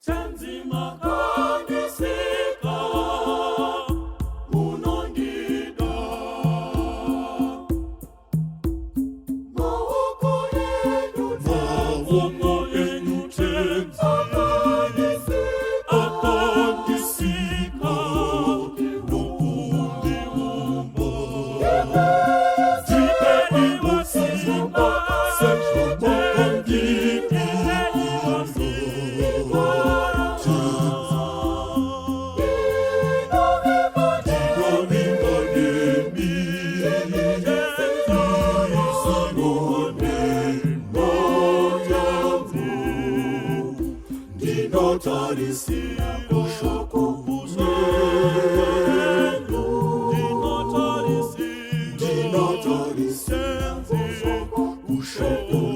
Tanzima kandisika munondida mawoko yenyu tenzi akandisika nukundi umbo zipeni musimba sechomo kandidi Notarisia kushoko kuzendo Dinotarisia kushoko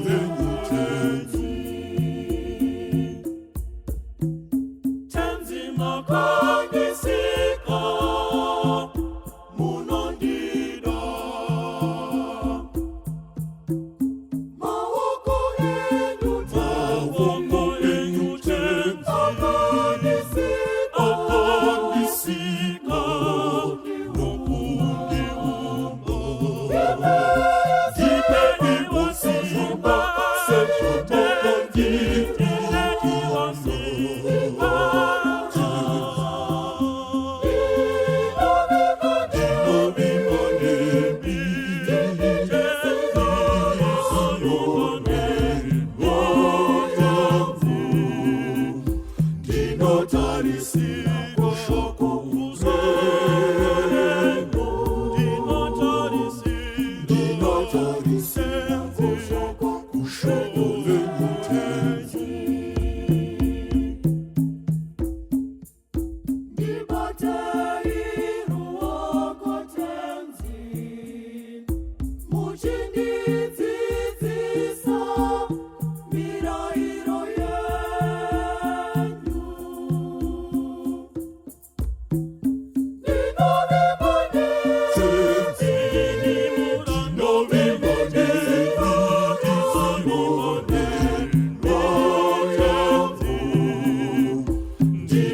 vengutenzi Tanzima kandisika munondida mawoko yenyu akandisika nukundi umbo zipeni musimba sechomo kandidi Notarisia kushoko kuzendo Dinotarisia kushoko vengutenzi Nibatei ruoko tenzi muchindidzidzisa mirayiro yenyu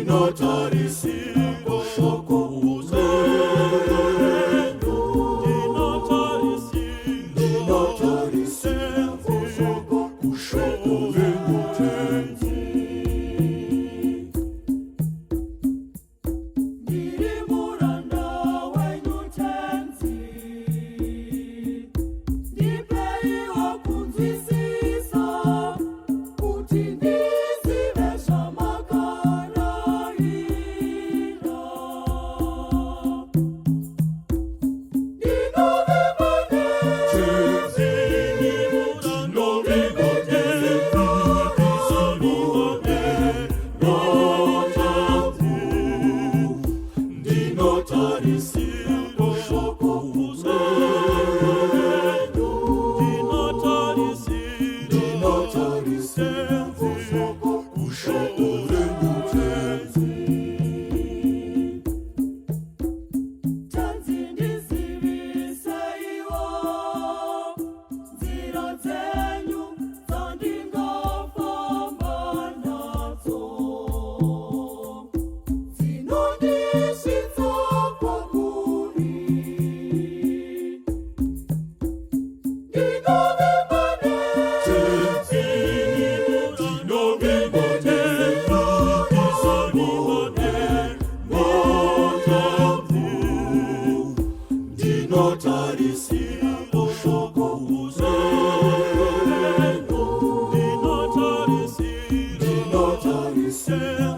Notarisia kushoko kuzendo Dinotarisia kushoko vengutenzi Ndiri muranda wenyu tenzi ndipei wakunzwisisa kuti ndizive zvamakarayira Dinotarisia kushoko kuzendo Dinotarisia kushoko vengutenzi Tanzi ndizivise nzira dzenyu dzandingafamba nadzo dzinondisvitsa kwamuri Notarisia kushoko kuzendo Dinotarisia